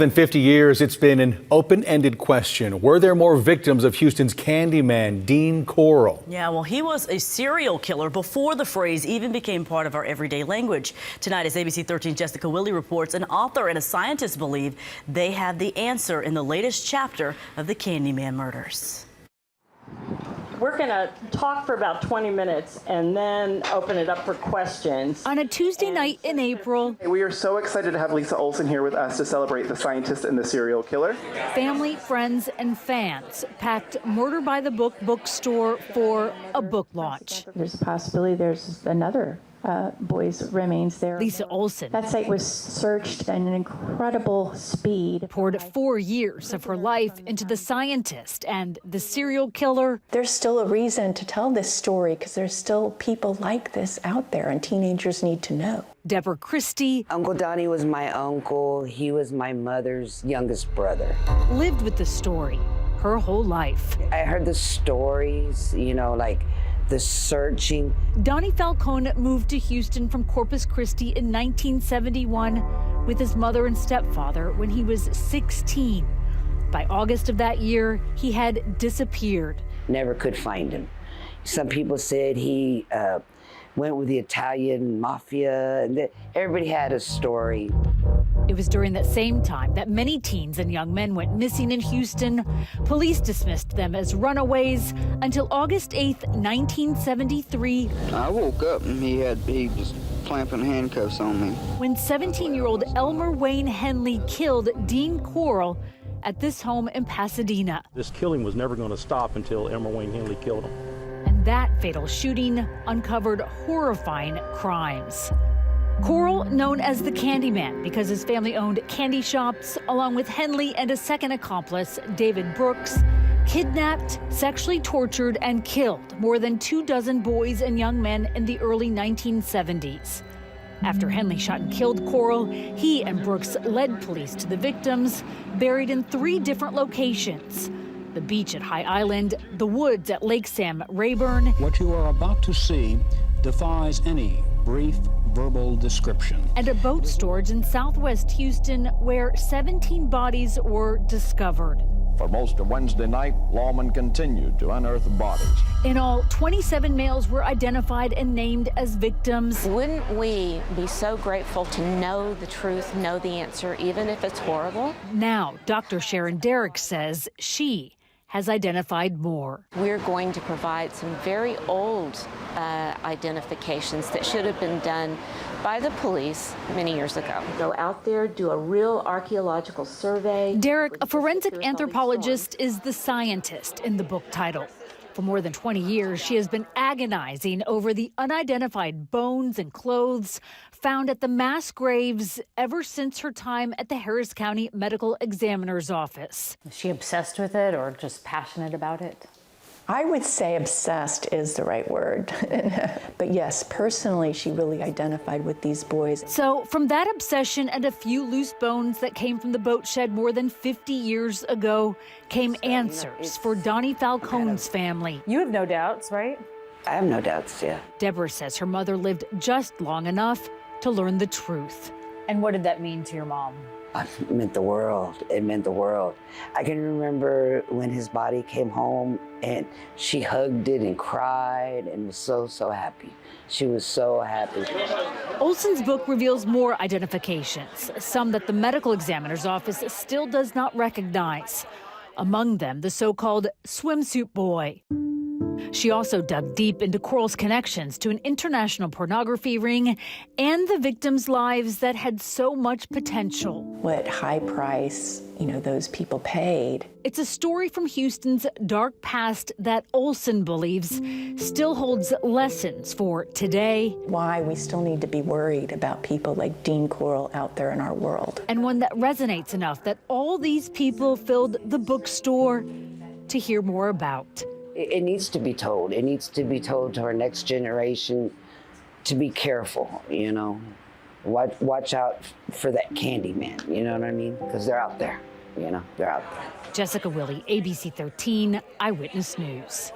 In 50 years, it's been an open-ended question. Were there more victims of Houston's Candyman, Dean Corll? Yeah, well, he was a serial killer before the phrase even became part of our everyday language. Tonight, as ABC 13's Jessica Willey reports, an author and a scientist believe they have the answer in the latest chapter of the Candyman murders. We're going to talk for about 20 minutes and then open it up for questions. On a Tuesday night in April, we are so excited to have Lisa Olson here with us to celebrate the scientist and the serial killer. Family, friends, and fans packed Murder by the Book bookstore for a book launch. There's a possibility there's another boy's remains there. Lisa Olson. That site was searched at an incredible speed. Poured 4 years of her life into the scientist and the serial killer. There's still a reason to tell this story because there's still people like this out there and teenagers need to know. Deborah Christie. Uncle Donnie was my uncle. He was my mother's youngest brother. Lived with the story her whole life. I heard the stories, like the searching. Donnie Falcone moved to Houston from Corpus Christi in 1971 with his mother and stepfather when he was 16. By August of that year, he had disappeared. Never could find him. Some people said he went with the Italian mafia, and everybody had a story. It was during that same time that many teens and young men went missing in Houston. Police dismissed them as runaways until August 8th, 1973. I woke up and he was clamping handcuffs on me. When 17-year-old Elmer Wayne Henley killed Dean Corll at this home in Pasadena. This killing was never going to stop until Elmer Wayne Henley killed him. And that fatal shooting uncovered horrifying crimes. Corll, known as the Candyman because his family owned candy shops, along with Henley and a second accomplice, David Brooks, kidnapped, sexually tortured, and killed more than 24 boys and young men in the early 1970s. After Henley shot and killed Corll, he and Brooks led police to the victims, buried in 3 different locations: the beach at High Island, the woods at Lake Sam Rayburn. What you are about to see defies any brief verbal description. And a boat storage in southwest Houston where 17 bodies were discovered. For most of Wednesday night, lawmen continued to unearth bodies. In all, 27 males were identified and named as victims. Wouldn't we be so grateful to know the truth, know the answer, even if it's horrible? Now, Dr. Sharon Derrick says she has identified more. We're going to provide some very old identifications that should have been done by the police many years ago. Go out there, do a real archaeological survey. Derrick, a forensic anthropologist, is the scientist in the book title. For more than 20 years, she has been agonizing over the unidentified bones and clothes found at the mass graves ever since her time at the Harris County Medical Examiner's Office. Is she obsessed with it or just passionate about it? I would say obsessed is the right word. But yes, personally, she really identified with these boys. So from that obsession and a few loose bones that came from the boat shed more than 50 years ago came answers for Donnie Falcone's family. You have no doubts, right? I have no doubts, yeah. Deborah says her mother lived just long enough to learn the truth. And what did that mean to your mom? It meant the world. It meant the world. I can remember when his body came home and she hugged it and cried and was so happy. She was so happy. Olson's book reveals more identifications, some that the medical examiner's office still does not recognize. Among them, the so-called swimsuit boy. She also dug deep into Corll's connections to an international pornography ring and the victims' lives that had so much potential. What high price, those people paid. It's a story from Houston's dark past that Olson believes still holds lessons for today. Why we still need to be worried about people like Dean Corll out there in our world. And one that resonates enough that all these people filled the bookstore to hear more about. It needs to be told. It needs to be told to our next generation to be careful, Watch out for that Candyman, you know what I mean? Because they're out there, they're out there. Jessica Willey, ABC 13 Eyewitness News.